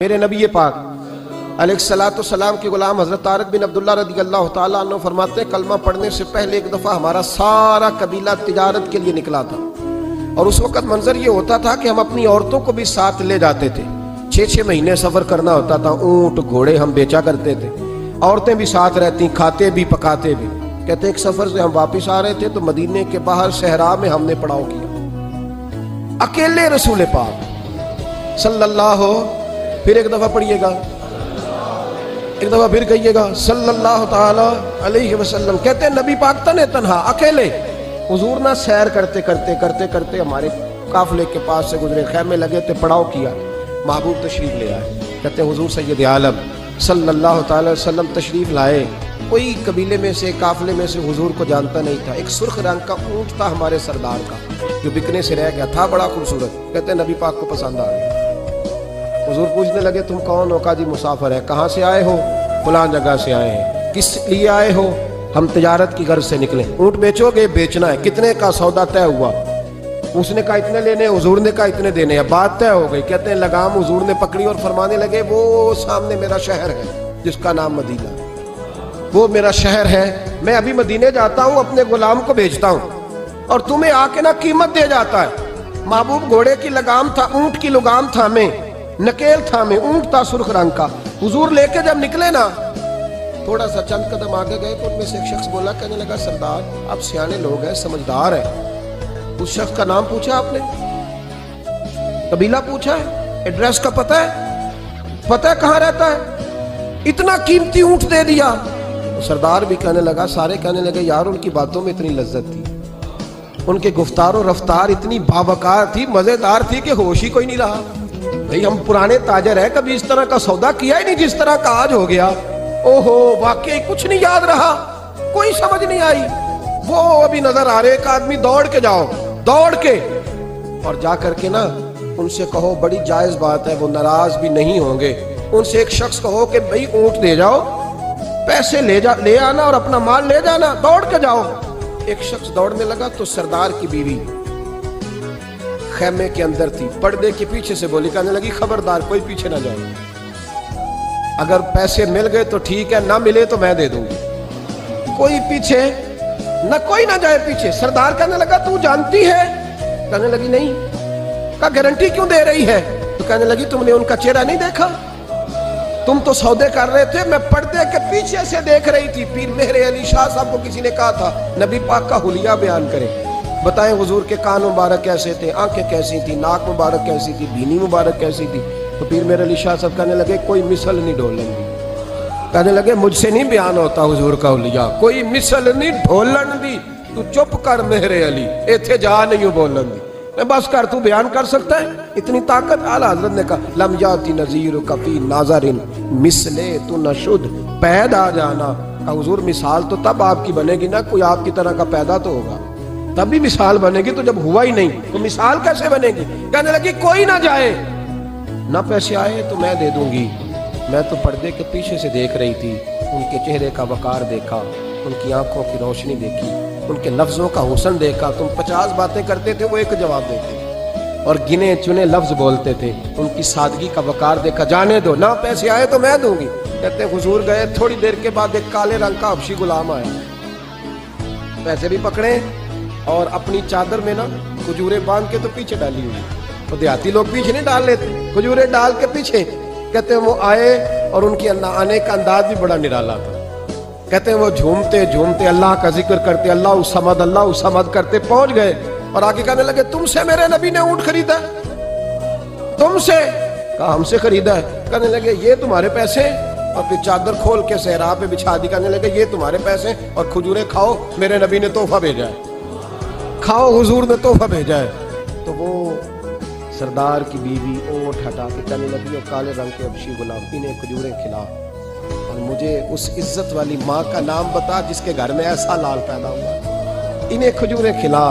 मेरे नबी पाक अलैहिस्सलाम के गुलाम हजरत तारिक बिन अब्दुल्ला रज़ियल्लाहु ताला अन्हु फरमाते हैं, कलमा पढ़ने से पहले एक दफ़ा हमारा सारा कबीला तिजारत के लिए निकला था और उस वक़्त मंजर ये होता था कि हम अपनी औरतों को भी साथ ले जाते थे। 6-6 महीने सफ़र करना होता था। ऊँट घोड़े हम बेचा करते थे, औरतें भी साथ रहती, खाते भी पकाते भी। कहते एक सफ़र से हम वापिस आ रहे थे तो मदीने के बाहर सहरा में हमने पड़ाव किया, अकेले रसूल पाक सल्लल्लाहु, फिर एक दफ़ा पढ़िएगा, एक दफ़ा फिर कहिएगा सल्लल्लाहु ताला अलैहि वसल्लम। कहते हैं नबी पाक तने तन्हा अकेले हुजूर ना सैर करते करते करते करते हमारे काफिले के पास से गुजरे, खैमे लगे थे, पड़ाव किया, महबूब तशरीफ ले आए। कहते हैं हुजूर सैयद आलम सल्लल्लाहु ताला अलैहि वसल्लम तशरीफ लाए। कोई कबीले में से काफिले में से हुजूर को जानता नहीं था। एक सुर्ख रंग का ऊँट था हमारे सरदार का जो बिकने से रह गया था, बड़ा खूबसूरत। कहते हैं नबी पाक को पसंद आ गया। हुजूर पूछने लगे तुम कौन हो? काजी मुसाफिर है। कहाँ से आए हो? फलां जगह से आए हैं। किस लिए आए हो? हम तिजारत की गर्ज से निकले। ऊँट बेचोगे? बेचना है। कितने का सौदा तय हुआ? उसने कहा इतने लेने, हुजूर ने कहा इतने देने। अब बात तय हो गई। कहते हैं लगाम हुजूर ने पकड़ी और फरमाने लगे वो सामने मेरा शहर है जिसका नाम मदीना, वो मेरा शहर है। मैं अभी मदीने जाता हूँ, अपने गुलाम को भेजता हूँ और तुम्हें आके ना कीमत दे जाता है। महबूब घोड़े की लगाम था, ऊँट की लगाम था, में नकेल था, में ऊँट था सुर्ख रंग का। हुजूर लेके जब निकले ना, थोड़ा सा चंद कदम आगे गए तो उनमें से एक शख्स बोला, कहने लगा सरदार आप सियाने लोग हैं, समझदार हैं। उस शख्स का नाम पूछा आपने, कबीला पूछा है, एड्रेस का पता है कहाँ रहता है? इतना कीमती ऊँट दे दिया। तो सरदार भी कहने लगा, सारे कहने लगे यार उनकी बातों में इतनी लज्जत थी, उनके गुफ्तार और रफ्तार इतनी बावकार थी, मजेदार थी कि होश ही कोई नहीं रहा। भाई हम पुराने ताजर है, कभी इस तरह का सौदा किया ही नहीं जिस तरह का आज हो गया। ओहो वाकई कुछ नहीं याद रहा, कोई समझ नहीं आई। वो अभी नजर आ रहे, एक आदमी दौड़ के जाओ, दौड़ के और जा करके ना उनसे कहो बड़ी जायज बात है, वो नाराज भी नहीं होंगे। उनसे एक शख्स कहो कि भाई ऊँट दे जाओ, पैसे ले आना और अपना माल ले जाना, दौड़ के जाओ। एक शख्स दौड़ने लगा तो सरदार की बीवी खैमे के अंदर थी, पर्दे के पीछे से बोली, कहने लगी खबरदार कोई पीछे ना जाए, अगर पैसे मिल गए तो ठीक है, ना मिले तो मैं दे दूंगी, कोई पीछे ना, कोई ना जाए पीछे। सरदार कहने लगा तू जानती है? कहने लगी नहीं। का गारंटी क्यों दे रही है? तो कहने लगी तुमने उनका चेहरा नहीं देखा? तुम तो सौदे कर रहे थे, मैं पर्दे के पीछे से देख रही थी। पीर मेहर अली शाह साहब को किसी ने कहा था नबी पाक का हुलिया बयान करे, बताएं हुजूर के कान मुबारक कैसे थे, आंखें कैसी थी, नाक मुबारक कैसी थी, बीनी मुबारक कैसी थी। तो पीर मेरे अली शाह साहब कहने लगे कोई मिसल नहीं ढोलन दी। कहने लगे मुझसे नहीं बयान होता हुजूर का हुलिया, कोई मिसल नहीं ढोलन दी, तू चुप कर मेरे अली, इथे जा नहीं बोलन दी, मैं बस कर, तू बयान कर सकता है? इतनी ताकत। आला हजरत ने कहा लम याती नज़ीर कफी नाज़रिन मिसले तू नशुद पैदा जाना। हुजूर मिसाल तो तब आपकी बनेगी ना, कोई आपकी तरह का पैदा तो होगा, तभी मिसाल बनेगी, तो जब हुआ ही नहीं तो मिसाल कैसे बनेगी? कहने लगी कोई ना जाए, ना पैसे आए तो मैं दे दूंगी। मैं तो पर्दे के पीछे से देख रही थी, उनके चेहरे का वकार देखा, उनकी आंखों की रोशनी देखी, उनके लफ्जों का हुस्न देखा। तुम 50 बातें करते थे, वो एक जवाब देते और गिने चुने लफ्ज बोलते थे, उनकी सादगी का वकार देखा। जाने दो, ना पैसे आए तो मैं दूंगी। कहते हुजूर गए, थोड़ी देर के बाद एक काले रंग का हबशी गुलाम आया, पैसे भी पकड़े और अपनी चादर में ना खजूरे बांध के तो पीछे डाली हुई। तो देहाती लोग पीछे नहीं डाल लेते, खजूरे डाल के पीछे। कहते हैं वो आए और उनकी आने का अंदाज भी बड़ा निराला था। कहते हैं वो झूमते झूमते अल्लाह का जिक्र करते, अल्लाह समद करते पहुंच गए और आगे कहने लगे तुमसे मेरे नबी ने ऊँट खरीदा? तुमसे? कहा हमसे खरीदा है। कहने लगे ये तुम्हारे पैसे? और फिर चादर खोल के सहरा पे बिछा दी। कहने लगे ये तुम्हारे पैसे और खजूरे खाओ, मेरे नबी ने तोहफा भेजा है, खाओ हुजूर ने तोहफा भेजा है। तो वो सरदार की बीवी ओठ हटा के कहने लगी और काले रंग के हबशी गुलाम इन्हें खजूरें खिला और मुझे उस इज्जत वाली माँ का नाम बता जिसके घर में ऐसा लाल पैदा हुआ, इन्हें खजूरें खिला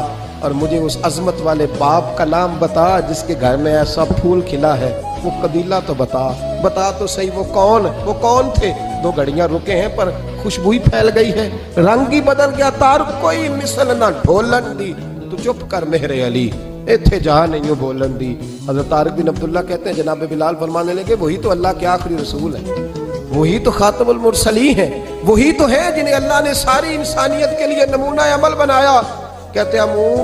और मुझे उस अजमत वाले बाप का नाम बता जिसके घर में ऐसा फूल खिला है, वो कबीला तो बता तो सही, वो कौन थे? 2 घड़ियां रुके हैं पर खुशबू ही फैल गई है, रंग ही बदल गया, तार कोई मिसल ना ढोलन दी, तू चुप कर मेरे अली, इत्थे जहाँ नहीं हो बोलन दी। हजरत तारिक बिन अब्दुल्ला कहते हैं जनाब बिलाल फरमाने लगे वही तो अल्लाह के आखिरी रसूल है, वही तो खातमुल मुरसलीन है, वही तो है जिन्हें अल्लाह ने सारी इंसानियत के लिए नमूना अमल बनाया। कहते हैं